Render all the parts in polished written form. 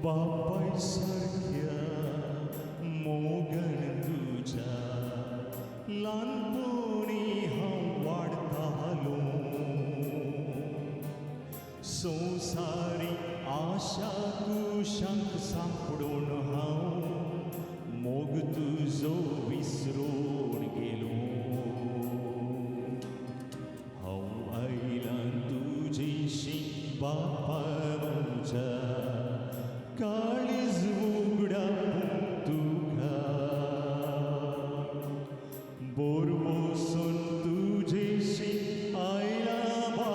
बापासारख्या मोगण तुझ्या लहानपणी हांव वाडतालो संवसारी आशा कुशांक सांपडून हांव मोग तुजो विसरून गेलो हांव आयलां तुजेशी बापा म्हज्या काळीज उगडा तुका बोर वचून तुजेशी आयला बापा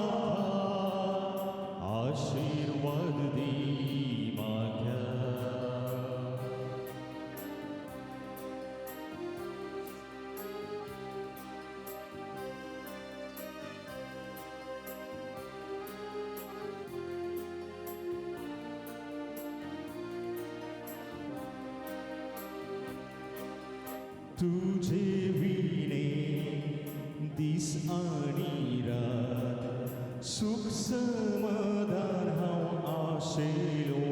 आशीर्वाद दी म्हाका तुझे विणे दीस आनी रात सुख समाधान हांव आशेलो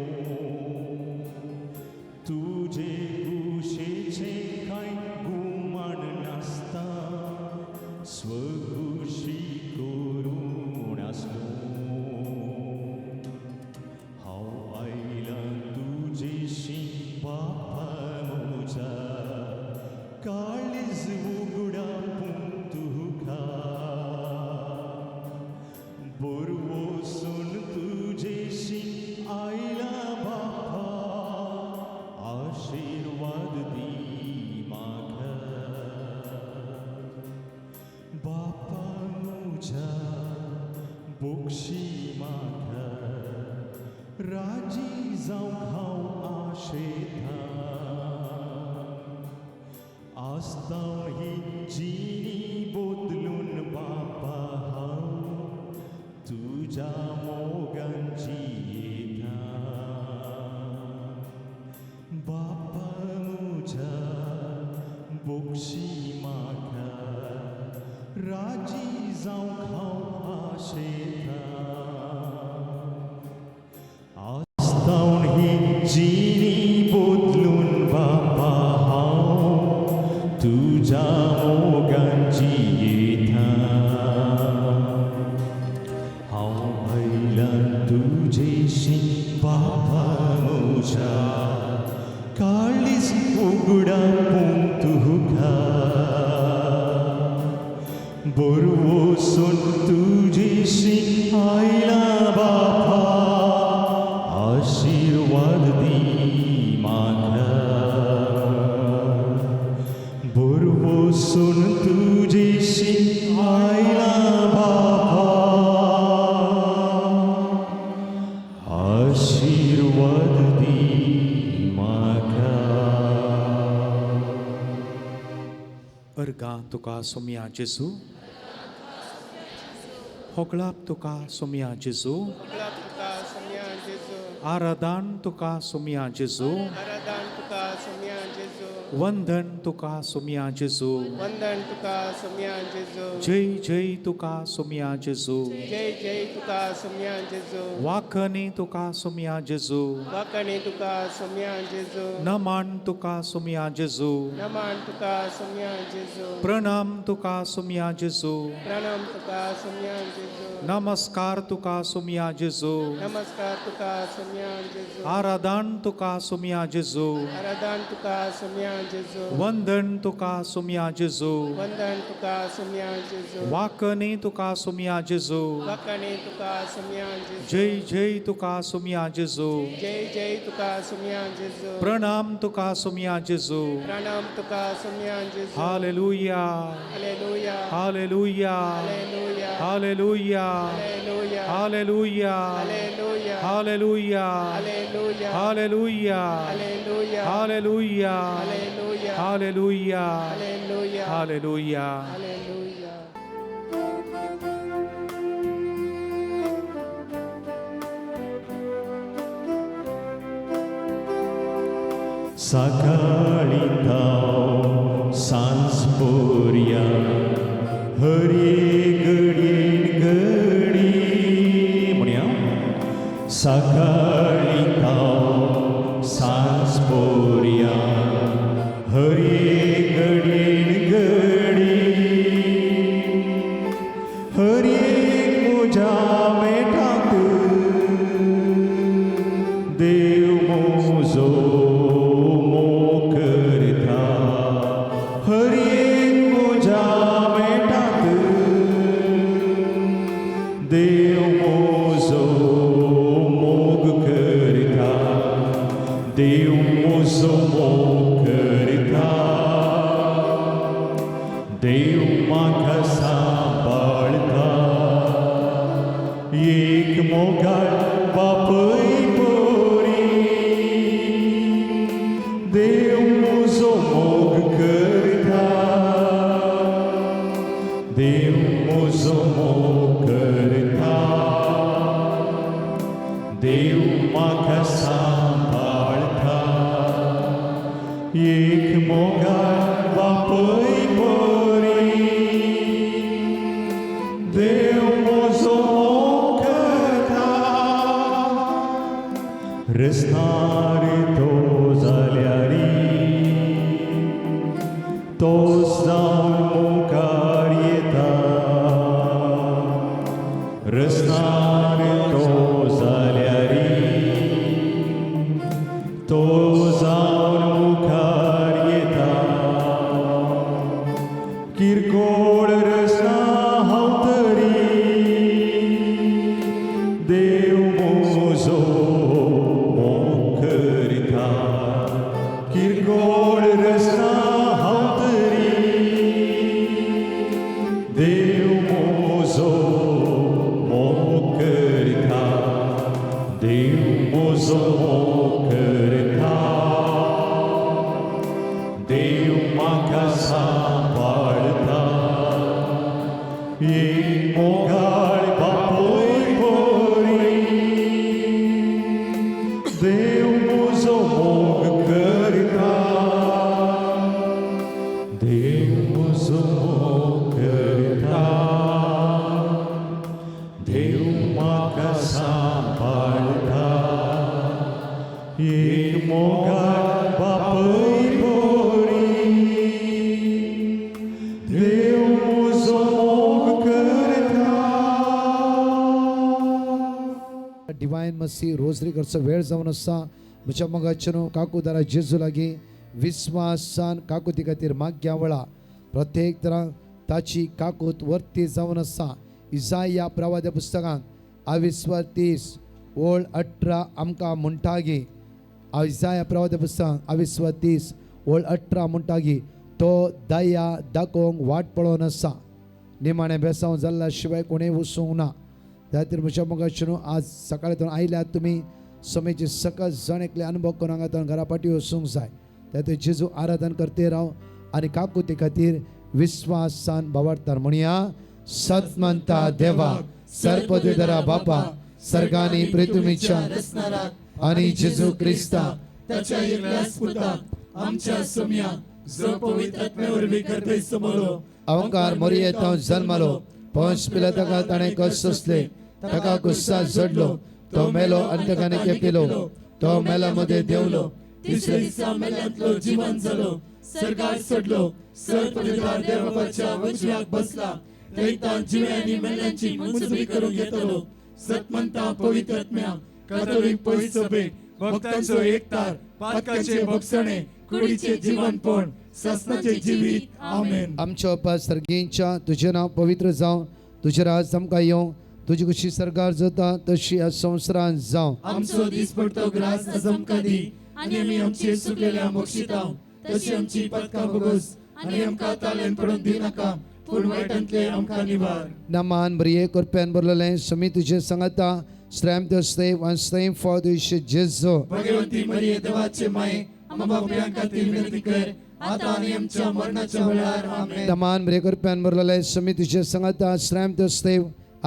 तुझे कुशेचे कांय गुमान नासता स्वखुशी करून आसलो हांव आयलां तुजेशी बापा म्हज्या काळीज उगडा तुका बोर वचून तुजेशी आयला बापा आशीर्वाद दी म्हाका बापा म्हज्या बोक्षी म्हाका राजी जावंक हांव आशेता आस्ताव ही जिणी बदलून बापा हांव तुज्या मोगांची येता बापा म्हज्या बोक्षी म्हाका राजी जावंक हांव आशेता आस्ताव ही जिणी बदलून बापा तुझ्या मोगांची येता हांव आयलां तुजेशी बापा म्हज्या काळीज उगडा तुका बोर वचून तुजेशी आयला बापा आशीर्वाद दी म्हाका बोर वचून तुजेशी आयला बापा आशीर्वाद दी म्हाका अर्गा तुका सोम्या जेजू होगळाप तुका सोम्या जेजू आराधन तुका सोम्या जेजू वंदन तुका सोम्या जेजू वंदन तुका सोम्या जेजू जय जय तुका सोम्या जेजू जय जय तुका सोम्या जेजू वाकणे तुका सोम्या जेजू वाकणे तुका सोम्या जेजू नमन तुका सोम्या जेजू नमन तुका सोम्या जेजू प्रणाम तुका सोम्या जेजू प्रणाम तुका सोम्या जेजू नमस्कार तुका सोम्या जेजू नमस्कार तुका सोम्या जेजू आराधन तुका सोम्या जेजू आराधन तुका सोम्या जेजू वंदन तुका सोम्या जेजू वंदन तुका सोम्या जेजू वाकणे तुका सोम्या जेजू वाकणे तुका सोम्या जेजू जय जय तुका सोम्या जेजू जय जय तुका सोम्या जेजू प्रणाम तुका सोम्या जेजू प्रणाम तुका सोम्या जेजू hallelujah hallelujah hallelujah hallelujah hallelujah hallelujah hallelujah hallelujah hallelujah hallelujah hallelujah hallelujah hallelujah hallelujah hallelujah hallelujah hallelujah hallelujah सकाळी ताव सांज पोरया हरे घडये घडी म्हणया सकाळी ताव मोजो मोकरता हर एक मोजा मेटात देव मोजो मोग करता देव मोजो मोग करता देव म्हाका सांबाळता एक मोगाळ बापय पोरी देव म्हजो मोग करता देव म्हजो मोग करता देव म्हाका सांबाळता एक मोगाळ बापय पोरी देव म्हजो मोग करता रस्तार तो जाल्यारी तोच जावन मुखार येता रस्तार तो जाल्यारी तो जावन मुखार येता किरकोळ रस्ता हांव तरी देव म्हजो मोग करता किरकोळ रस्ता हांव तरी देव म्हजो मोग करता देव म्हजो मोग करता देव म्हाका सांबाळता एक मोगाळ बापोय पोरी देव म्हजो मोग करता देव म्हजो मोग करता देव म्हाका सांबाळता एक मोगाळ बापय पोरी देव म्हजो मोग करता डिवाइन मसीह रोजरी करचो वेळ जावन आसा म्हज्या मोगाचें काकू दारा जेजू लागीं विस्वासान काकुती खातीर माग्या वळा प्रत्येक तरां ताची काकूत वर्ती जावन आसा इसाया प्रवाद्या पुस्तकांत 28:30 ओळ 18 आमकां म्हणटा की इसाया प्रवाद्या पुस्तकांत 28:30 ओळ 18 म्हणटा की तो दया दाखोवंक वाट पळोवन आसा निमाणें बेसांव जाल्ल्या शिवाय कोणेय वचूंक ना त्या खातीर म्हज्या मोगाचें आज सकाळींतून आयल्यात तुमी समेचे सकस जण एकले अनुभव करून हांगातून घरा फाटी वचूंक जाय त्या खातीर जेजू आराधन करते राव आनी काकुते खातीर विस्वासान भावार्थान म्हणया सत म्हणटा देवा सर्पद्विधरा बापा सर्गांनी पृथ्वीच्या आनी जेजू क्रिस्ता त्याच्या एकल्याच पुताक आमच्या सम्याक जो पवित्र आत्म्यावरवी करते समोलो अवंकार मोरयेतां जल्मलो पंच पिलाताका ताणें कस सोंसले ताका कुस्सात जडलो तो मेलो आनी ताका केपिलो तो मेलामध्ये देवलो तिसऱ्या दिसा मेल्यांतलो जिवंत जालो सर्गार चडलो सर्पद्विधार देवाच्या उजव्याक बसला थंयतां जिव्यांनी मेल्यांची मंजुरी करूंक येतलो सतमंता पवित्र आत्म्या कातोलीक पवित्र सभेक भक्तांचो एकतार पातकाचे भक्षणे कुडीचे जीवनपण ससनाचे जिवीत आमेन आमच्या बापा सर्गींच्या तुझें नांव पवित्र जावं तुजें राज आमकां येवं तुजी कशी सरकार जाता तशी ह्या संवसारांत जावं आमचो दिसपडतो ग्रास आज आमकां दी आनी आमी आमची सुकलेल्या मोक्षितां तशी आमची पदकां भोगोस आनी आमकां तालेन पडून दिनाका पूण वायटांतले आमकां निवार नामान बरये करप्यान बरलेलें समी तुजें सांगाता strength to stay one staying for the Jesu Bhagwanti मरिये देवाचे माये आमच्या बापयां खातीर विनंती कर आता आनी आमच्या मरणाच्या वेळार आमेन नामान बरये करप्यान बरलेलें समी तुजें सांगाता strength to stay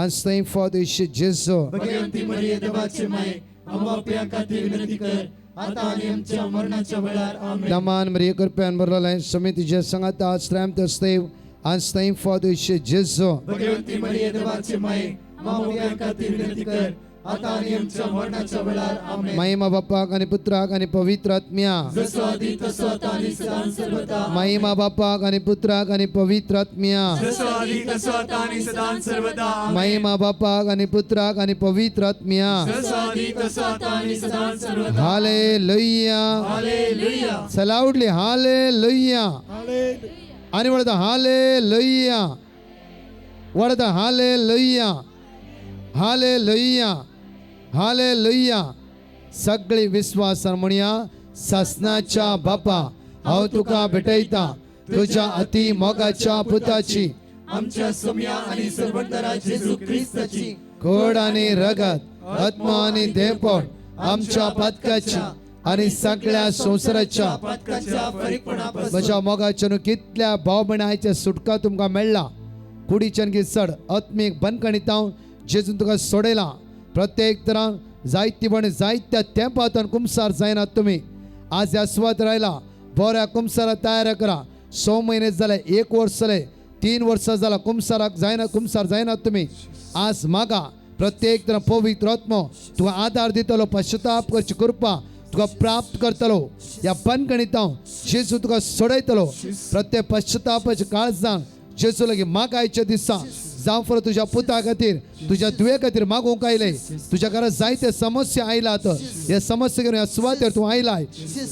and staying for the Jesu Bhagwanti मरिये देवाचे माये आमच्या बापयां खातीर विनंती कर आता आनी आमच्या मरणाच्या वेळार आमेन नामान बरये करप्यान बरलेलें समी तुजें सांगाता strength to stay and staying for the Jesu Bhagwanti मरिये देवाचे माये आमच्या बापयां खातीर विनंती कर आता आणि आमच्या मरणाच्या वेळार आमेन. महिमा बापाक आणि पुत्राक आणि पवित्र आत्म्या जसो आदी तसो आता आणि सदां सर्वदा. महिमा बापाक आणि पुत्राक आणि पवित्र आत्म्या जसो आदी तसो आता आणि सदां सर्वदा आमेन. महिमा बापाक आणि पुत्राक आणि पवित्र आत्म्या जसो आदी तसो आता आणि सदां सर्वदा. हालेलुया. हालेलुया. चला उठली हालेलुया. आणि वळता हालेलुया. वळता हालेलुया. हालेलुया. हालेलुया. सगळी विश्वासान म्हणया सासनाच्या बापा हांव तुका भेटयता तुझ्या अति मोगाच्या पुताची आमच्या सोम्या आणि सर्वंतरा जेजू ख्रिस्ताची कोड आणि रगत आत्मा आणि देहपण आमच्या पातकाची आणि सगळ्या संसाराच्या पातकाच्या फरीकपणापासून म्हज्या मोगाच्यान कितल्या भाव भयणांच्या सुटका तुमकां मेळ्ळा. कुडीच्यान की चड आत्मीक बंदखणीतावन जेजून तुका सोडयला. प्रत्येक तरान जायतीपण जायत्या तेंपांतून कुमसार जायनात तुमी. आज ह्या सुवात रायला बऱ्या कुमसारा तयार करा. 6 महिने जाले, 1 वर्ष जाले, 3 वर्सां जाला कुमसाराक जायना, कुमसार जायनात तुमी. आज मागा प्रत्येक तरान पवित्र आत्मो तुका आदार दितलो. पश्चाताप करची कृपा तुका प्राप्त करतलो. ह्या बंदखणीतावन जेजू तुका सोडयतलो. प्रत्येक पश्चातापाच्या काळजान जेजू लागीं मागायच्या दिसा जावं फर तुझ्या पुता खातीर तुझ्या दुये खातीर मागूंक आयले. तुझ्या घरात जायते समस्या आयलात. ह्या समस्या घेवन ह्या सुवातेर तूं आयलाय.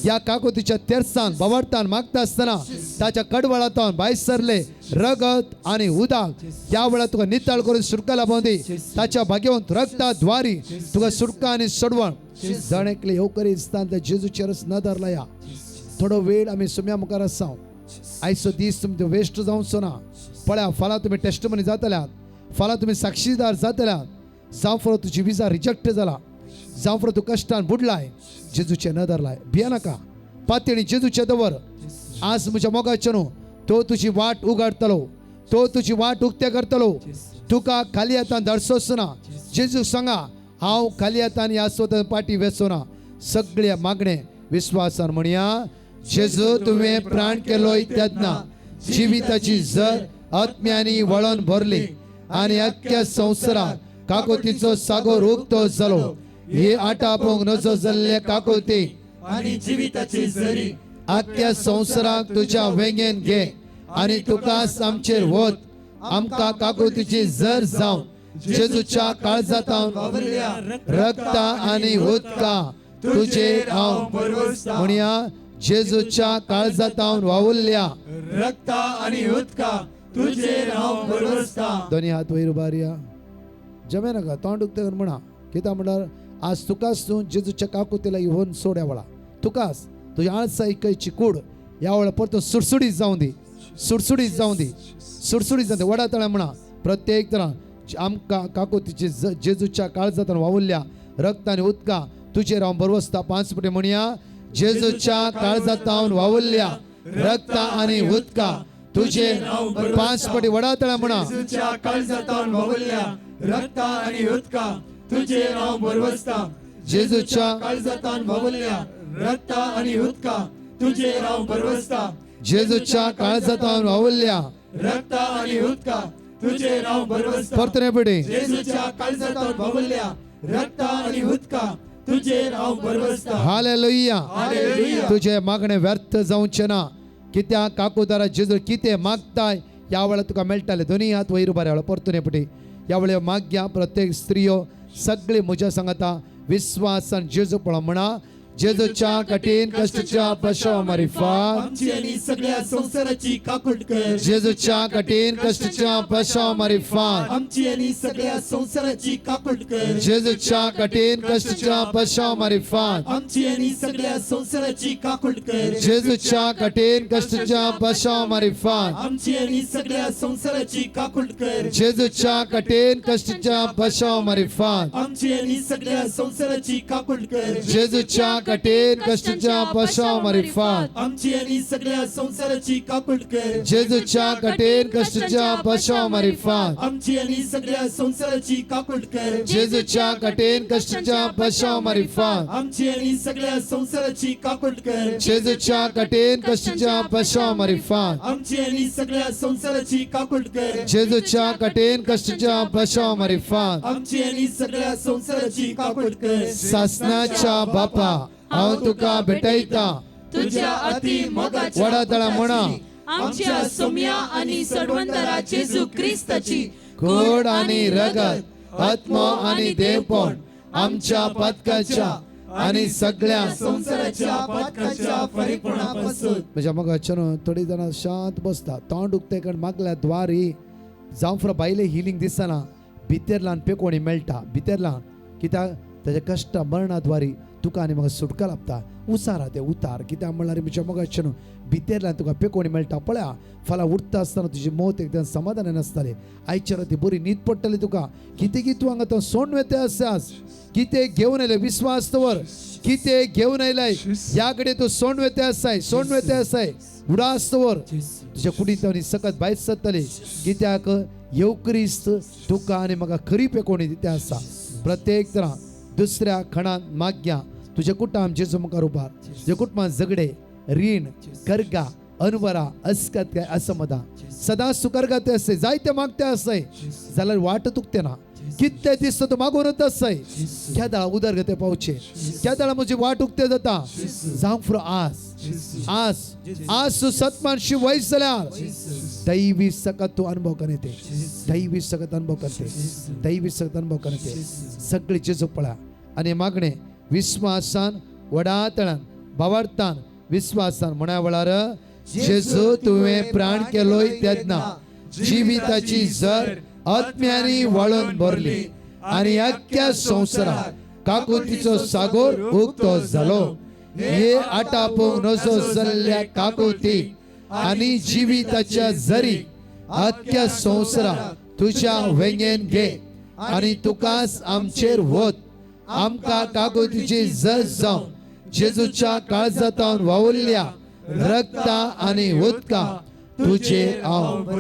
ह्या काकुतीच्या तेरसान बावरतान मागता आसतना ताच्या कडवळांतल्यान भायर सरले रगत आणि उदक त्या वेळार तुका नितळ करून सुटका लाभोवंदी ताच्या भाग्यवंत रक्ताद्वारी तुका सुटका आणि सोडवण जण एकले येवकरी दिसता त्या जेजूचेर नदर लाया. थोडो वेळ आमी सुम्या मुखार आसा. आयचो दीस तुमचो वेस्ट जावचो ना. पळया फाल्यां तुमी टेस्टमनी जातल्यात. फाल्यां तुमी साक्षीदार जातल्यात. जावं फरो तुजी विजा रिजेक्ट जाला. जावं फरो तूं कश्टान बुडलाय. जेजूचे नदर लाय. भिया नाका. पातळी जेजूचे दवर. आज म्हज्या मोगाचे न्हू तो तुजी वाट उगडतलो. तो तुजी वाट उक्ते करतलो. तुका खाली हातान धडसोच ना. जेजू सांगा हांव खाली हातान ह्या स्वता पाटी वेचोना. सगळे मागणे विश्वासान म्हणया जेजू तुवें प्राण केलो इत्यादना जिविताची जर आत्म्यांनी वळोन भरली आणि अख्ख्या संवसारात काकोतीचो सागोर उक्तो जालो. हे आटापोंक नजो जाल्ले काकोती आणि जिविताची जरी अख्ख्या संवसाराक तुज्या वेंगेन घे आणि तुकाच आमचेर वत. आमकां काकोतीची जर जावन जेजूच्या काळजांतावन वावरल्या रक्ता आणि उदका तुजेर हांव म्हणया जेजूच्या काळजांतावन वावुरल्या रक्ता आणि उदका तुजेर हांव बरवसता. दोनी हात वयर उबारया. जमे नाका तोंड उक्ते करून म्हणा. कित्याक म्हणल्यार आज तुकाच तूं जेजूच्या काकुतीला येवन सोड. ह्या वेळा तुकाच तुझ्या आळसा इकयची कूड ह्या वेळा परतो सुडसुडीत जावं दी. सुडसुडीत जावं दी. सुडसुडीत जावं दी. वडा तळ्या म्हणा प्रत्येक तरान आमकां काकुतीची जेजूच्या काळजांतान वावुरल्या रक्त आनी उदका तुजेर हांव बरवसता. 5 पटी म्हणया जेजूच्या काळजांतावन वावुरल्या रक्त आणि उदका तुजेर 5 पटी वडा तळ्या म्हणा. जेजूच्या काळजांतावन वावरल्या रक्ता आणि उदका तुजेर हांव बरवसता. जेजूच्या काळजांतावन वावरल्या रक्ता आणि उदका तुजेर हांव बरवसता. जेजूच्या काळजांतावन वावुरल्या रक्ता आणि उदका तुजेर हांव बरवसता. परतने पटी जेजूच्या काळजांतावन वावरल्या रक्ता आणि उदका तुजेर हांव बरवसता. हालेलुया. हालेलुया. तुझे मागणे व्यर्थ जावचे ना. कित्याक काकुदारा जेजू कितें मागताय ह्या वेळा तुका मेळटले. दोनी हात वयर उबार परतून पटी ह्या वेळेर माग्या प्रत्येक स्त्रियो सगळे म्हज्या सांगाता विश्वासान जेजू पळो म्हणा. जेजूच्या कठीण कष्टाच्या पश्चातापाची फाट आमची आणि सगळ्या संसाराची काकूट कर. जेजूच्या कठीण कष्टाच्या पश्चातापाची फाट आमची आणि सगळ्या संसाराची काकूट कर. जेजूच्या कठीण कष्टाच्या पश्चातापाची फाट आमची आणि सगळ्या संसाराची काकूट कर. जेजूच्या कठीण कष्टाच्या पश्चातापाची फाट आमची आणि सगळ्या संसाराची काकूट कर. जेजूच्या कठीण कष्टाच्या पश्चातापाची फाट आमची आणि सगळ्या संसाराची काकूट कर. जेजूच्या कठीण कष्टाच्या पश्चामारीफात आमची आणि सगळ्या संसाराची काकूट कर जेजूच्या कठीण कष्टाच्या पश्चामारीफात आमची आणि सगळ्या संसाराची काकूट कर जेजूच्या कठीण कष्टाच्या पश्चामारीफात आमची आणि सगळ्या संसाराची काकूट कर जेजूच्या कठीण कष्टाच्या पश्चामारीफात आमची आणि सगळ्या संसाराची काकूट कर जेजूच्या कठीण कष्टाच्या पश्चामारीफात आमची आणि सगळ्या संसाराची काकूट कर सासनाच्या बापा हांव तुका भेटयता तुझ्या अति मोगाच्या वडातळा म्हणा आमच्या सोम्या आणि सडवंतरा जेजू ख्रिस्ताची गोड आणि रगत आत्मा आणि देवपण आमच्या पदकाच्या आणि सगळ्या संसाराच्या पदकाच्या परिपूर्णापासून म्हणजे मग अचानक थोडी जण शांत बसता तोंड उक्ते कण मागल्या द्वारी जावं फुडें बायले हिलिंग दिसना भितरल्यान पेकोणी मेळटा भितरल्यान कित्याक ताच्या कश्ट मरणाद्वारी तुका आनी म्हाका सुटका लाभता उसारा ते उतार कित्याक म्हणल्यार म्हज्या मोगाच्यान भितरल्यान तुका पेकोणी मेळटा पळया फाल्यां उठता आसतना तुजी मौत एकदम समाधान नासताले आयच्या राती बरी न्हीद पडटली तुका कितें की तूं हांगा तो सोण वेते आसास कितें घेवन आयले विस्वास दवर कितें घेवन आयलाय ह्या कडेन तूं सोण वेते आसाय सोण वेते आसाय उडास दवर तुज्या कुडींत सकत भायर सरतली कित्याक येव क्रिस्त तुका आनी म्हाका खरी पेकोणी दिते आसा प्रत्येक तरां दुसऱ्या खणान माग्या तुझे कुटुंब जेजू मुखार उबार तुझे कुटुंबात झगडे रीण कर्गा अनवरा अस्कत काय असमदा सदा सुकर्गाते असे जायते मागते असे जाल्यार वाट तुकते ना कितले दीस तो मागूनच असे क्या दाळा उदरगते पावचे क्या दाळा म्हजी वाट उक्ते जाता जावं फुरो आज तूं सतमानशी वयस जाल्यार दैवी सकत तूं अनुभव करते दैवी सकत अनुभव करते दैवी सकत अनुभव करते सगळे जेजू पळा आनी मागणे विस्वासान वडातळान भावार्थान विस्वासान म्हणा वेळार जेजू तुवें प्राण केलोय तेदना जिविताची जर आत्म्यांनी वळून भरली आनी अख्ख्या संवसाराक काकुतीचो सागोर उक्तो जालो हे आटापूंक नजो जाल्ल्या काकुती आनी जिविताच्या जरी अख्ख्या संवसाराक तुज्या वेंगेन घे आनी तुकाच आमचेर वत आमकां काकुतीची जज जावन जेजूच्या काळजांतान व्हांवल्ल्या रक्ता आनी उदका तुजेर हांव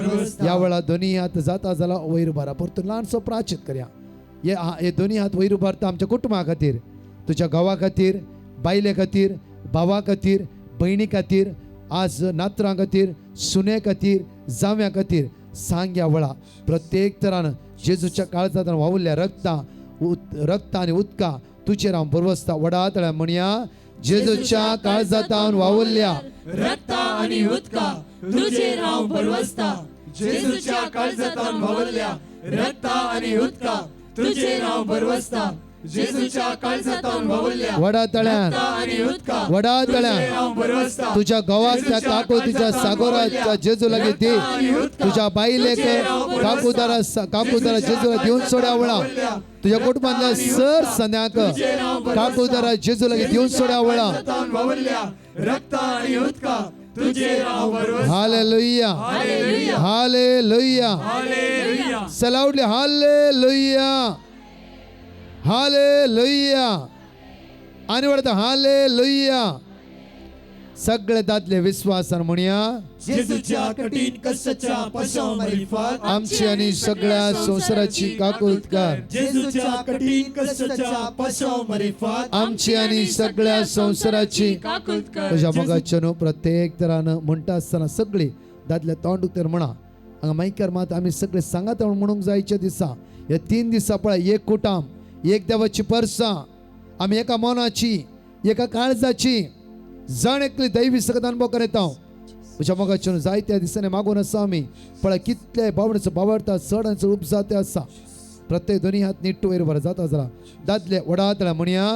ह्या वेळा दोनी हात जाता जाल्यार वयर उबारा परतून ल्हानसो प्राचित करया हे दोनी हात वयर उबारता आमच्या कुटुंबा खातीर तुज्या घोवा खातीर बायले खातीर भावा खातीर भयणी खातीर आज नातरां खातीर सुने खातीर जाव्या खातीर सांग ह्या वेळा प्रत्येक तरान जेजूच्या काळजांतान व्हांवल्ल्या रक्ता आनी उदका तुजेर हांव बरवसता वडातळ्या म्हणया जेजूच्या काळजांतान व्हांवल्ल्या रक्ता आणि उदका तुजेर हांव बरवसता जेजूच्या काळजांतान व्हांवल्ल्या रक्ता आणि उदका तुजेर हांव बरवसता जेजूच्या काळजांतान व्हांवल्ल्या वडातळ्यान आणि उदका वडातळ्यान हांव बरवसता तुझ्या गवाक त्या काकुतीच्या सागोराच्या जेजू लागीं दी तुझ्या बायलेक काकुदारा जेजूला दिवन सोड्या वळा तुझ्या कुटुंबातल्या सर सन्याक काकुदारा जेजू लागीं दिवन सोड्या वळा रक्ता आणि उदका तुजेर हांव बरवसता हालेलुया हालेलुया सलाउडली हालेलुया हालेलुया आणि वळता हालेलुया सगळे दादले विश्वासान म्हणया जेजूच्या कठीण कष्टाच्या पश्चामारीफात आमची आणि सगळ्या संसाराची काकूत कर जेजूच्या कठीण कष्टाच्या पश्चामारीफात आमची आणि सगळ्या संसाराची काकूत कर तुझ्या मोगाच्या न्हू प्रत्येक तरान म्हणटा आसतना सगळी दादले तोंड उक्तेर म्हणा हांगा मायकार मात आमी सगळे सांगात म्हणूंक जायच्या दिसा हे 3 दिसा पळय एक कुटाम एक देवाची परसां आमी एका मनाची एका काळजाची जण एकली दैवी सकत अनुभव करता तुझ्या मोगाच्या जायत्या दिसांनी मागून आसा आमी पळय कितले बावणेचो भावार्था चड आनी चड उपजाते आसा प्रत्येक दोनी हात नीट वयर बरं जाता जरा दादले वडातळ्या म्हणया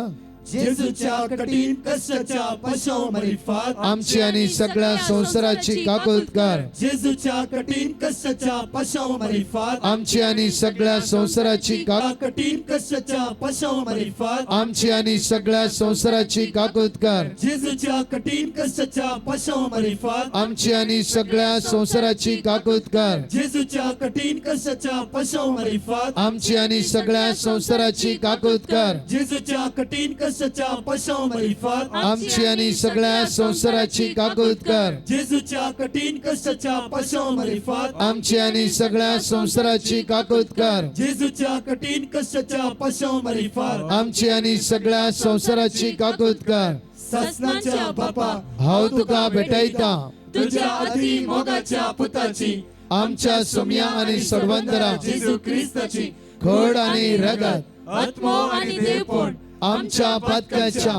जेजूच्या कठीण कष्टाच्या पश्चामारीफात आमची आणि सगळ्या संसाराची काकूत कर जेजूच्या कठीण कष्टाच्या पश्चामारीफात आमची आणि सगळ्या संसाराची कठीण कष्टाच्या पश्चामारीफात आमची आणि सगळ्या संसाराची काकूत कर जेजूच्या कठीण कष्टाच्या पश्चामारीफात आमची आणि सगळ्या संसाराची काकूत कर जेजूच्या कठीण कष्टाच्या पश्चामारीफात आमची आणि सगळ्या संसाराची काकूत कर जेजूच्या कठीण कष्टाच्या पशावरीफात आमची आणि सगळ्या संसाराची काकूत कर. जेजूच्या कठीण कष्टाच्या पशावरीफात आमची आणि सगळ्या संसाराची काकूत कर. जेजूच्या कठीण कष्टाच्या पशावरीफात आमची आणि सगळ्या संसाराची काकूत कर. ससनाच्या बापा हांव तुका भेटयता तुझ्या अति मोगाच्या पुताची आमच्या सोम्या आणि सडवंतरा जेजू ख्रिस्ताची खोड आणि रगत आत्मो आणि देवपण आमच्या पातकाच्या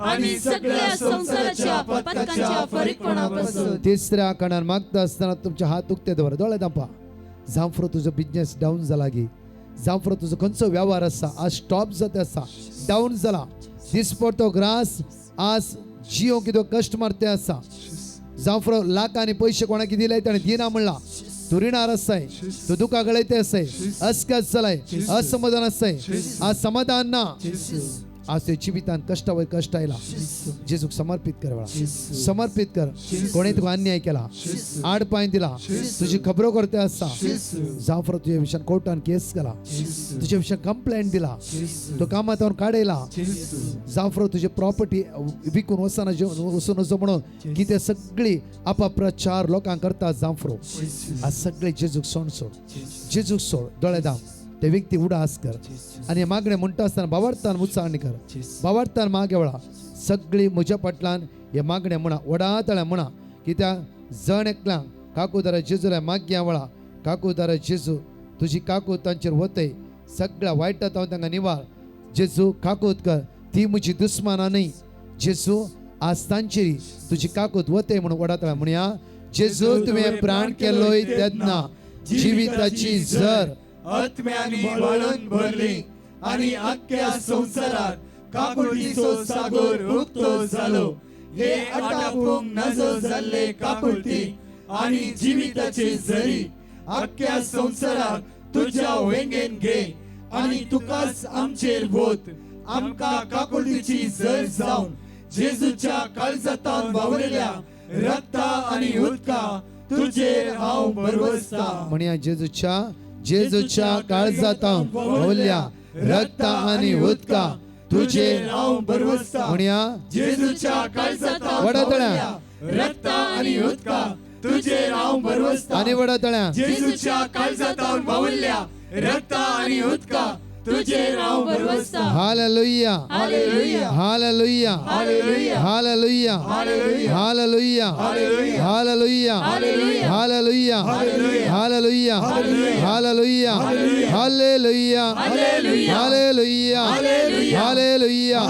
आणि सगळ्या संसाराच्या पदकांच्या फरीकपणापासून तिसऱ्या कणान मागता असताना तुमचे हात उक्ते दवर दोळे दांपा. जांफ्रो तुजो बिझनेस डाऊन जाला गे. जांफ्रो तुजो खंयचो व्यवहार आसा आज स्टॉप जाता आसा डाऊन जाला. दिसपडतो ग्रास आज जिओ किदो कस्टमर ते आसा. जांफ्रो लाखांनी पैसे कोणाक दिले ताणें दिना म्हणला. तू रिणार आसाय तू दुखा गळयते आसाय अस्कस जालाय असमाधान आसाय आज समाधान ना आज ते जिवितान कष्ट वय कष्ट आयला. जेजूक समर्पित कर वळा समर्पित कर. कोणी तुका अन्याय केला आड पांय दिला तुझी खबरो करते आसा. जांफ्रो तुझ्या विशयान कोर्टान केस केला तुझ्या विशयान कंप्लेंट दिला तो कामांत काडयला. जांफ्रो तुझी प्रॉपर्टी विकून वचून असो म्हणून की ते सगळी अपप्रचार लोकांक करता. जांफ्रो आज सगळे जेजूक सोड जेजूक सोड दोळे दाम ते व्यक्ती उडास कर आणि हे मागणे म्हणटा आसतना बावार्थान उच्चारणी कर. बावार्थान मागे वळा सगळी म्हज्या फाटल्यान हे मागणे म्हणा वडातळ्या म्हणा की त्या जण एकल्यांक काकूदारा जेजूला माग्या वळा. काकूदारा जेजू तुझी काकू तांचेर वतय सगळ्या वायटात हांव तांकां निवार. जेजू काकूत कर ती म्हजी दुस्माना न्हय. जेजू आज तांचेरी तुझी काकूत वतय म्हणून वडातळ्या म्हणया. जेजू तुवें प्राण केलोय तेन्ना जिविताची झर आत्म्यानी वाळून भरली आणि अख्ख्या संसारात काकुळतीचो सागर उक्तो जालो. हे आटापूंक नजो जाल्ले काकुळती आणि जिविताचे झरी अख्ख्या संसारात तुझ्या वेंगेन घे आणि तुकाच आमचेर वोत. आमकां काकुळतीची झर जावन जेजूच्या काळजातान वावरल्या रक्ता आणि उदका तुझेर हांव भरवसता. म्हणया जेजूच्या काळजातां वळल्या रक्ता आणि उदका तुझेर हांव भरवसता. म्हणया जेजूच्या काळजातान वडातळ्या वावरल्या रक्ता आणि उदका तुझेर हांव भरवसता. आणि वडातळ्या जेजूच्या काळजातान वावरल्या रक्ता आणि उदका तुझेर हांव भरवसता. Hallelujah hallelujah hallelujah hallelujah hallelujah hallelujah hallelujah hallelujah hallelujah hallelujah hallelujah hallelujah hallelujah hallelujah hallelujah.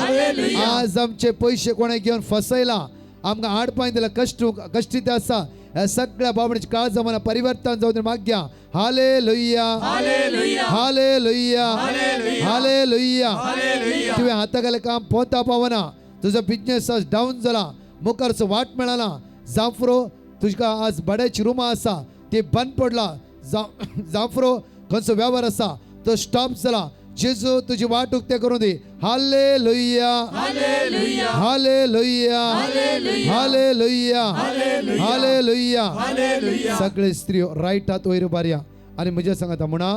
आज आमचे पैसे कोणे घेऊन फसयला आमकां आड पांय दिला कष्टी ते आसा ह्या सगळ्या बाबड्याची काळ जमाना परिवर्तन जाऊन माग्या. Hallelujah hallelujah hallelujah. तुवें हातागेलें काम पोवता पावना तुजो बिझनेस आज डाऊन जाला मुखारचो वाट मेळना. जांफ्रो तुका आज भाड्याची रुमां आसा ती बंद पडला. जांफ्रो खंयचो व्यवहार आसा तो स्टॉप जाला. जेजू तुजी वाट उक्ते करून दी. Hallelujah hallelujah hallelujah hallelujah hallelujah. सगळे स्त्रियो राईट हात वयर उबारया आणि म्हज्या सांगाता म्हणा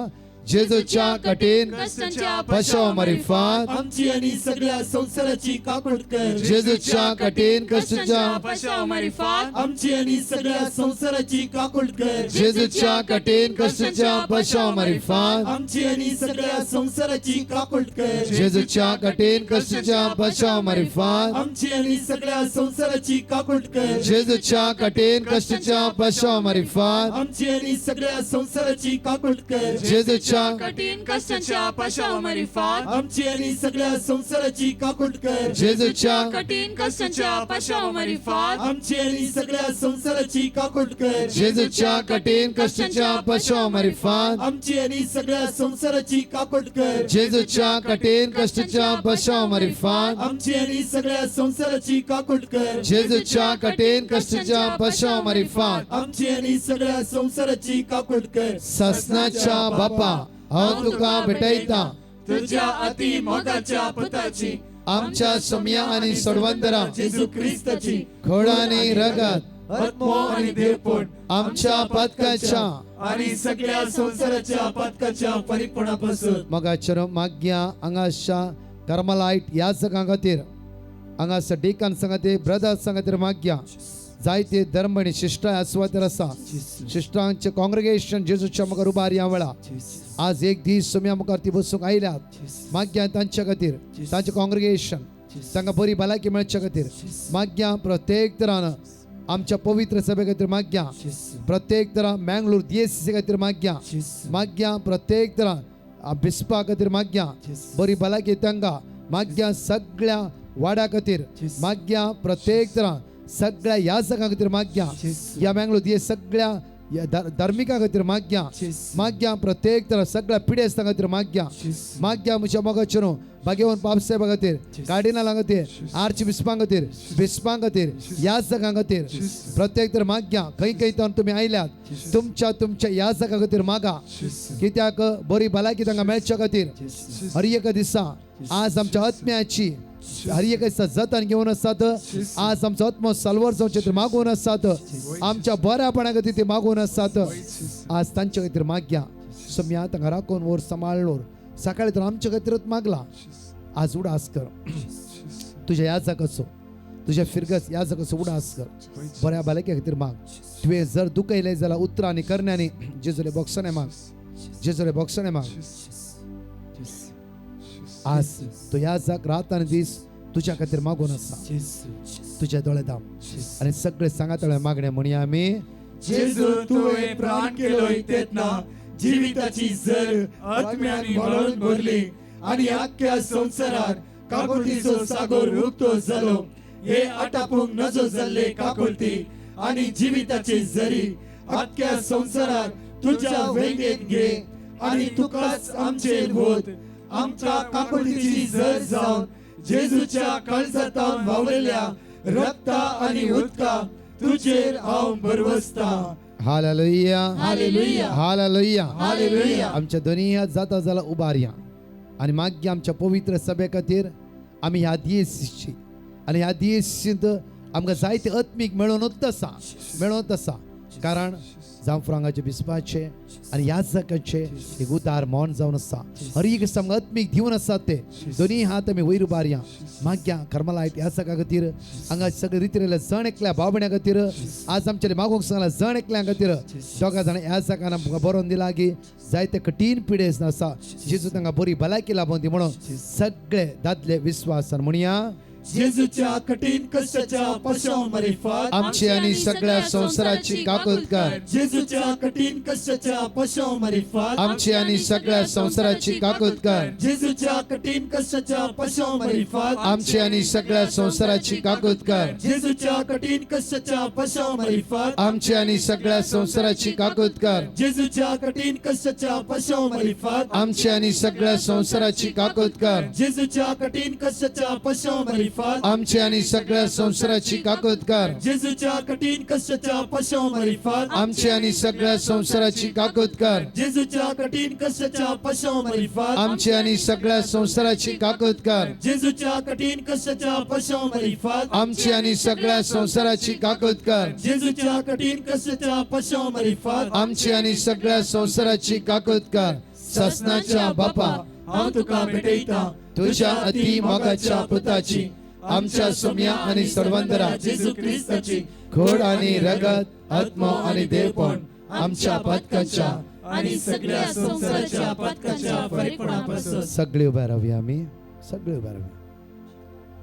जेजूच्या कठीण कष्टांच्या पशावरीफात आमची आणि सगळ्या संसाराची काकुळट कर. जेजूच्या कठीण कष्टाच्या पशावरीफात आमची आणि सगळ्या संसाराची काकुळट कर. जेजूच्या कठीण कष्टाच्या पशावरीफात आमची आणि सगळ्या संसाराची काकुळट कर. जेजूच्या कठीण कष्टाच्या पशावरीफात आमची आणि सगळ्या संसाराची काकुळट कर. जेजूच्या कठीण कष्टाच्या पशावरीफात आमची आणि सगळ्या संसाराची काकुळट कर. जेजूच्या कठीण कष्टांच्या पशावरीफात आमची आणि सगळ्या संसाराची काकुळट कर. जेजूच्या कठीण कष्टांच्या पशावरीफात आमची आणि सगळ्या संसाराची काकुळट कर. जेजूच्या कठीण कष्टाच्या पशावरीफात आमची आणि सगळ्या संसाराची काकुळट कर. जेजूच्या कठीण कष्टाच्या पशावरीफात आमची आणि सगळ्या संसाराची काकुळट कर. जेजूच्या कठीण कष्टाच्या पशावरीफात आमची आणि सगळ्या संसाराची काकुळट कर. ससनाच्या बापा हांव तुका भेटयता तुझ्या अति मोगाच्या पुताची आमच्या सोम्या आणि सडवंतरा जेजू ख्रिस्ताची खोड आणि रगत आत्मो आणि देवपण आमच्या पातकाच्या आणि सगळ्या संसाराच्या पदकाच्या परिपूर्णापासून मगाचरो माग्या हांगाशा कर्मलाइट याजकां खातीर हांगासर डेकान सांगाते ब्रदर्स सांगातीर मागया जायते धर्म आनी शिश्टाय आस्वादर आसा शिश्टांचे कॉंग्रेगेशन जेजूच्या मुखार उबार ह्या वेळा आज एक दीस तुमी मुखार ती बसूंक आयल्यात मागया तांच्या खातीर तांचे कॉंग्रेगेशन तांकां बरी भलायकी मेळच्या खातीर मागया प्रत्येक तरान आमच्या पवित्र सभे खातीर मागया प्रत्येक तरान मँगलोर DSC खातीर मागया प्रत्येक तरान बिस्पा खातीर मागया बरी भलायकी तांकां मागया सगळ्या वाड्या खातीर मागया प्रत्येक तरान सगळ्या याजकां खातीर मागया या मँगलोर DSC सगळ्या धार्मिकां खातीर मागया प्रत्येक तरान सगळ्या पिडेस्तां खातीर मागया म्हज्या मोगाचेर भाग्यवान बाबसाहेबा खातीर कार्डिनलां खातीर आर्च बिस्पां खातीर याजकां खातीर प्रत्येक तर मागया खंय खंय तुमी आयल्यात तुमच्या याजकां खातीर मागा कित्याक बरी भलायकी तांकां मेळच्या खातीर हर एक दिसा आज आमच्या आत्म्याची हर एक दिसा जतन घेवन आसात आज आमचो आत्मो साल्वार जावचे खातीर मागून आसात आमच्या बऱ्यापणा खातीर ते मागून आसात आज तांच्या खातीर मागया सम्या तांकां राखून वर सांबाळलोर सकाळी तर आमच्या खातीरच मागला आज उडास कर तुझ्या याजकाचो तुझ्या फिरगस याजकाचो उडास कर बऱ्या भलायकी खातीर माग तुवें जर दुखयलें जाल्यार उतरां आनी करण्यांनी जेजुले बोगसणे माग आज तो याजक रात आनी दीस तुझ्या खातीर मागून आसा तुझ्या दोळे दाम आनी सगळे सांगातळे मागणे म्हणया आमी जेजू तुवें प्राण केलोय तेतना जिविताची झर आत्म्यानी व्हाळून भरली आणि आख्या संवसारात काकुळतीचो सागोर उक्तो जालो हे आटापूंक नजो जाल्ले काकुळती आणि जिविताची झरी आख्या संवसारात तुझ्या वेंगेत घे आणि तुकाच आमचेर व्होत आमच्या काकुळतीची झर जावन जेजूच्या काळजांतान व्हांवलेल्या रक्ता आणि उदका तुजेर हांव भरवसता हालेलुया हालेलुया हालेलुया हालेलुया आमच्या दोनी जाता जाल्यार उबारया आणि मागया आमच्या पवित्र सभे खातीर आमी ह्या DSCची आणि ह्या DSCंत आमकां जायते आत्मीक मेळोनूच आसा कारण जांफरांगाचे बिस्पाचे आणि याजकाचे एक उदार मौन जावन आसा हर एक आमकां आत्मीक दिवन आसात ते दोनी हात आमी वयर उबारया मागया कर्मलायट याजका खातीर हांगा सगळे रितीरेले जण एकल्या भावण्या खातीर आज आमचे मागोवंक सांगला जण एकल्या खातीर दोगा जाण याजकान आमकां बरोवन दिला की जायते कठीण पिडेस आसा जेजू तांकां बरी भलायकी लाभोवन दी म्हणून सगळे दादले विश्वासान म्हणया जेजूच्या कठीण कष्टाच्या पशाव मरिफात आमची आणि सगळ्या संसाराची काकूत कर जेजूच्या कठीण कष्टाच्या पशाव मरिफात आमची आणि सगळ्या संसाराची काकूत कर जेजूच्या कठीण कष्टाच्या पशाव मरिफात आमची आणि सगळ्या संसाराची काकूत कर जेजूच्या कठीण कष्टाच्या पशाव मरिफात आमची आणि सगळ्या संसाराची काकूत कर जेजूच्या कठीण कष्टाच्या पशाव मरिफात आमची आणि सगळ्या संसाराची काकूत कर जेजूच्या कठीण कष्टाच्या पशाव मरिफात आमची आणि सगळ्या संसाराची काकूत कर जेजूच्या कठीण कष्टाच्या पशाव मरिफात आमची आणि सगळ्या संसाराची काकूत कर जेजूच्या कठीण कष्टाच्या पशाव मरिफात आमची आणि सगळ्या संसाराची काकूत कर जेजूच्या कठीण कष्टाच्या पशाव मरिफात आमची आणि सगळ्या संसाराची काकूत कर जेजूच्या कठीण कष्टाच्या पशाव मरिफात आमची आणि सगळ्या संसाराची काकूत कर ससनाच्या बापा हांव तुका भेटयता तुझ्या अति मोगाच्या पुताची आमच्या सोम्या आणि सर्वंदरा जेजू ख्रिस्ताची खोड आणि रगत आत्मा आणि देवपण आमच्या पदकाच्या आणि सगळ्या संसाराच्या पदकाच्या फरेपणापासून सगळे उभे राहूया आम्ही सगळे उभे राहूया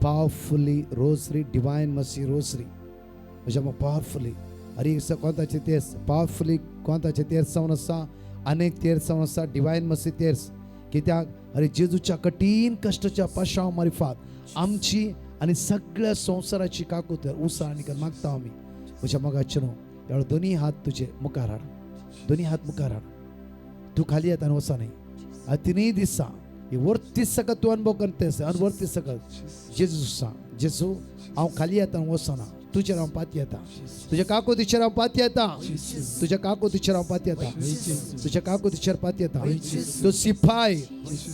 पॉवरफुली रोजरी डिवाइन मसी रोजरी म्हणजे मग पॉवरफुली अरे कोणताचे तेर्स पॉवरफुली कोणताचे तेर्स जावन आसा अनेक तेर्स जावन आसा डिवाइन मसी तेर्स कित्याक अरे जेजूच्या कठीण कष्टाच्या पशाव मारिफात आमची आणि सगळ्या संसाराची काकूत उसा आणि मागता आम्ही म्हज्या मोगाचे न्हू एवढे दोन्ही हात तुझे मुखार हाड दोन्ही हात मुखार हाड तू खाली येता आनी वसा न्ही आ तिनूय दिसा ही वर्ती सकत तूं अनुभव करतेस अनुभव वर्ती सकत जेजू सांग जेजू हांव खाली येता आनी वसना तुझे राव पाती येता तुझ्या काकुतीचे राव पाती येता तुझ्या काकुतीचे राव पाती येता तुझ्या काकुतीचे पाती येता तो सिपाई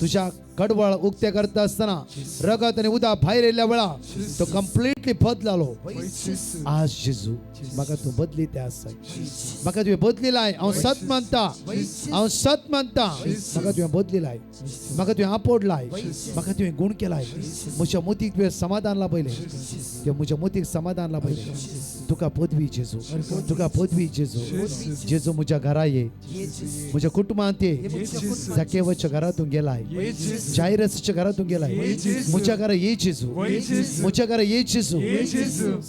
तुझ्या कडवळ उक्ते करता असताना रगत आणि उदा बाहेर येयल्या वेळा तो कम्प्लिटली बदलालो आज जेजू म्हाका तू बदली ते आसाय म्हाका तुवें बदलिलाय हांव सत मानता म्हाका तुवें बदलिलाय म्हाका तुवें आपडलाय म्हाका तुवें गुण केलाय म्हज्या मतीक तुवें समाधान लाभयलें ते म्हज्या मतीक समाधान लाभयलें तुका पदवी जेजू तुका पदवी जेजू जेजू म्हज्या घरा ये म्हज्या कुटुंबांत ये जाकेवाच्या घरातून गेलाय जायरसच्या घरातून गेलाय म्हज्या घरा ये जेजू म्हज्या घरा ये जेजू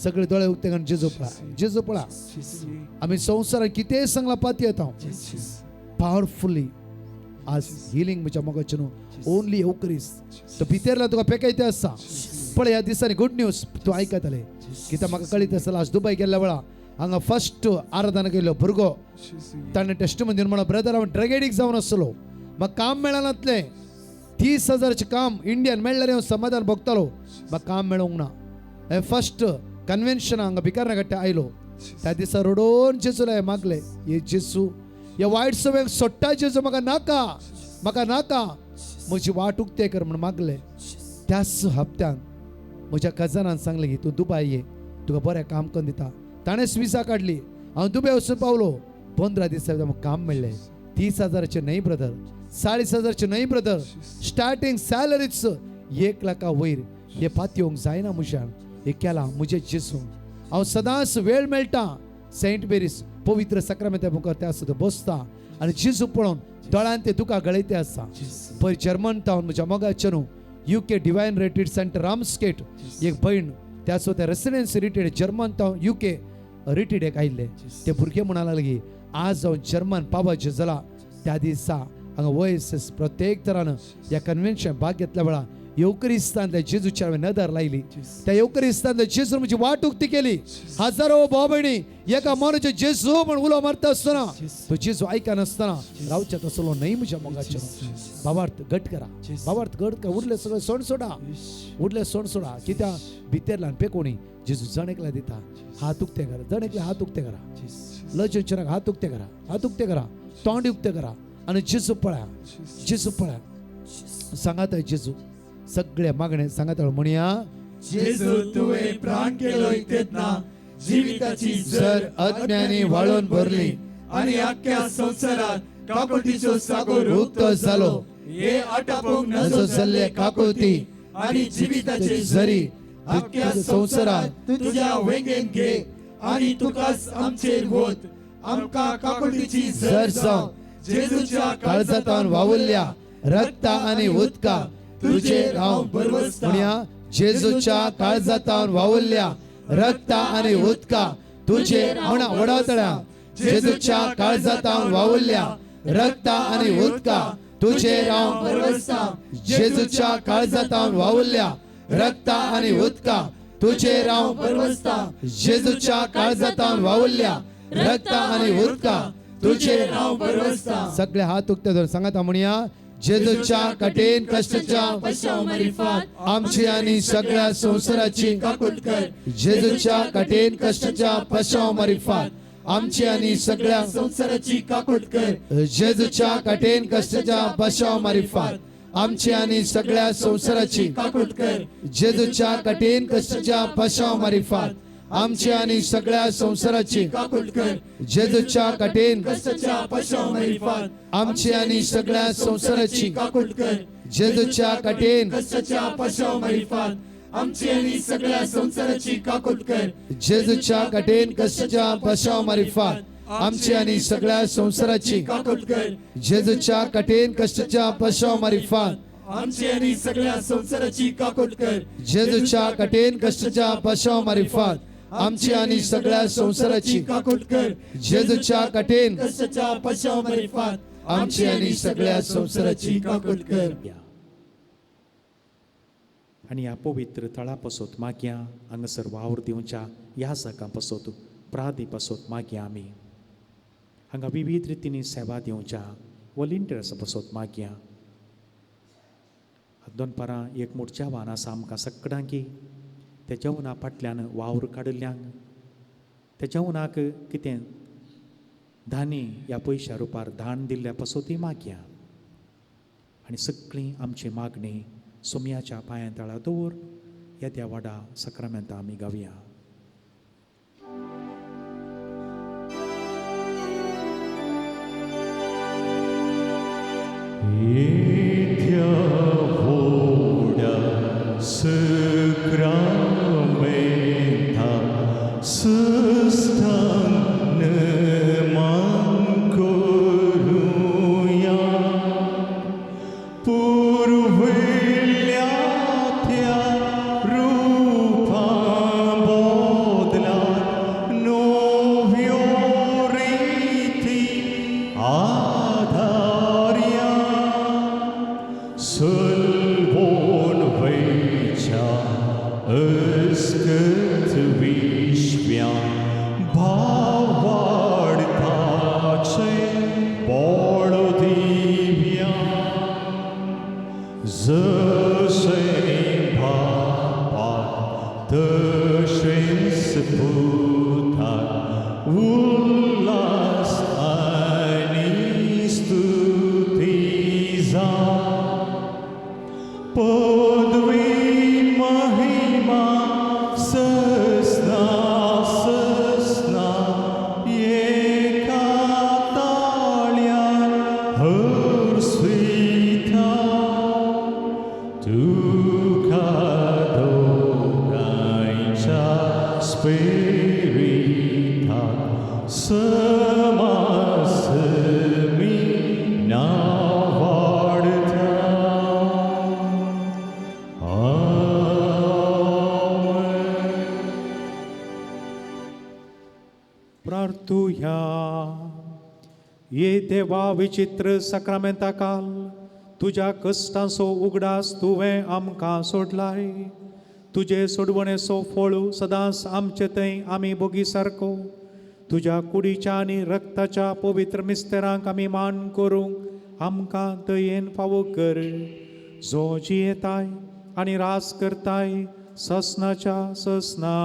सगळे दोळे उक्ते करून जेजू पळा आम्ही संवसारात कितेंय सांगला पाती येता पॉवरफुली आज हिलिंग म्हज्या मोगाचे न्हू ओनली येवकरीस तो भितरला तुका पेकायते आसा पळय ह्या दिसांनी गुड न्यूज तूं आयकतले कित्याक म्हाका कळीत आसला आज दुबय गेल्ल्या वेळा हांगा फर्स्ट आराधना केल्लो भुरगो ताणें टेस्टमनी म्हणलो ब्रदर हांव ड्रग एडिक्ट जावन आसलो म्हाका काम मेळनातलें 30,000 काम इंडियन मेळ्ळार हांव समाधान भोगतालो म्हाका काम मेळोंक ना हे फर्स्ट कन्वेन्शन हांगा भिकारना घाट्या आयलो त्या दिसा रडोवन जेजूला मागले हे जेजू या वायट सवयक सोडटा जेजू म्हाका नाका म्हजी वाट उक्ते कर म्हण मागले त्याच हप्त्यान म्हज्या कजनान सांगलें की तूं दुबय ये तुका बरें काम करून दिता ताणेंच विजा काडली हांव दुबय वचून पावलो 15 दिसा म्हाका काम मेळ्ळें 30,000 न्हय ब्रदर 40,000 न्हय ब्रदर स्टार्टिंग सॅलरीच 1 लाखा वयर हे पातयोंक जायना म्हज्यान हे केला म्हजे जेजू हांव सदांच वेळ मेळटा सेंट मेरीज पवित्र सक्रामेंता मुखार त्या सुद्दां बसता आनी जेजू पळोवन दोळ्यान ते तुका गळयते आसा पळय जर्मन टावन म्हज्या मोगाचे न्हू UK डिवायन रिट्रीट सेंटर रामस्केट एक भयण त्या सुद्दां residency retreat German town UK retreat एक आयिल्ले ते भुरगे म्हणा लागले की आज हांव जर्मन पावा जेजला त्या दिसा हांगा OSS प्रत्येक तरान ह्या कन्वेन्शन भाग घेतल्या वेळा येवकरिस्तान त्या जेजूच्या नदर लायली त्या येवकरिस्तान त्या जेजून म्हजी वाट उक्ती केली हजारो भाव भयणी एका मनूचे जेजू म्हण उलो मारता आसतना तो जेजू आयकनासतना रावचे तसलो न्हय म्हज्या मोगाचे भावार्थ घट करा उरले सगळे सण सोडा कित्याक भितरल्यान पेकोणी जेजू जणेकला दिता हात उक्ते करा जणेकले हात उक्ते करा लजनचनाक हात उक्ते करा तोंड उक्ते करा आनी जेजू पळया सांगात जेजू सगळे मागणे सांगात म्हणया जेजू तुवें प्राण केलो तेन्ना जिविताची जर अज्ञानी वाळून भरली आनी आख्ख्या संवसारात काकुतीचो सागर उक्तो जालो हे आटापूंक नजो नजो जाल्ले काकुती आनी जिविताचे जरी आख्ख्या संवसारात तुझ्या वेंगेन घे आनी तुकाच आमचेर वत आमकां काकुतीची जर जावं जेजूच्या काळजातान वावुरल्या रक्ता आनी उदका तुझे हांव म्हणया जेजूच्या काळजातान वावुरल्या रक्ता आनी उदका तुझे म्हणा वडातळ्या जेजूच्या काळजातान वावुरल्या रक्ता आनी उदका तुझे हांव जेजूच्या काळजातान वावुरल्या रक्ता आनी उदका तुझे हांव जेजूच्या काळजातान वावुरल्या रक्ता आनी उदका तुझे सगळे हात उक्ते धरून सांगात म्हणया जेजूच्या कठीण कष्टाच्या पश्चावमारिफात आमची आणि सगळ्या संसाराची काकूट कर जेजूच्या कठीण कष्टाच्या पश्चावमारिफात आमची आणि सगळ्या संसाराची काकूट कर जेजूच्या कठीण कष्टाच्या पश्चावमारिफात आमची आणि सगळ्या संसाराची काकूट कर जेजूच्या कठीण कष्टाच्या पश्चावमारिफात आमची आणि सगळ्या संसाराची काकूट कर जेजूच्या कठीण कष्टाच्या पश्चावमारिफात आमची आणि सगळ्या संसाराची काकूट कर जेजूच्या कठीण कष्टाच्या पश्चावमारिफात आमची आणि सगळ्या संसाराची काकूट कर जेजूच्या कठीण कष्टाच्या पश्चावमारिफात आमची आणि सगळ्या संसाराची काकूट कर जेजूच्या कठीण कष्टाच्या पश्चावमारिफात आमची आणि सगळ्या संसाराची काकूट कर जेजूच्या कठीण कष्टाच्या पश्चावमारिफात आमची आणि सगळ्या संसाराची काकूट कर जेजूच्या कठीण कष्टाच्या पश्चावमारिफात आमची आणि सगळ्या संसाराची काकूट कर आणि ह्या पवित्र तळा पासत मागया हांगासर वावर दिवच्या ह्या जागा पासत प्रादी पासत मागया आमी हांगा विविध रितींनी सेवा दिवच्या वॉलिंटियर्स पासत मागया दनपारां एक मोठच्या वाहन आसा आमकां सगळ्यांकी त्या जेवणा फाटल्यान वावर काडिल्ल्यांक तेच्या हुनाक कितें धान्य ह्या पयशा रुपार दान दिल्ल्या पासून ती मागया आनी सगळीं आमची मागणी सोमयाच्या पांया तळा दवर येद्या वाडा सक्रामेंतां आमी गावया. येत्या व्हड्या सक्रामेंतां सस्तान नमन करुया. पुर्विल्ल्या त्या रुपां बदलात नव्यो रिती आधार्या. सलबोन वयच्या अस्कत विश्व्या भाव वाडपाचे बोळ दिव्या. जशें बापाक तशेंच पुताक उल्हास आनी स्तुती जावं. पदवी महिमा सस्ना सस्ना एका ताळ्यार हर्षिता. तुका दोगांयच्या स्पिरिताक समासमी नांव वाडटा. प्रार्थुया. ये देवा विचित्र सक्रामेंता काल तुज्या कश्टांचो उगडास तुवें आमकां सोडलाय. तुजे सोडवणेचो फळ सदांच आमचे थंय आमी बोगी सारको तुज्या कुडीच्या आनी रक्ताच्या पवित्र मिस्तेरांक आमी मान करूंक आमकां दयेन फावो कर. जो जियेताय आनी रास करताय ससनाच्या ससना.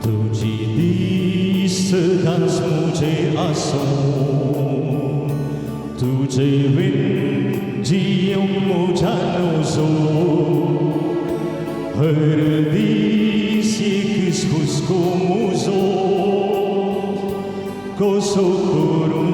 तुझी दीस सदांच मुझे आसूं. तुझे विण जियोंक म्हज्या नजो. हर दीस एकच हुस्को म्हजो कसो करून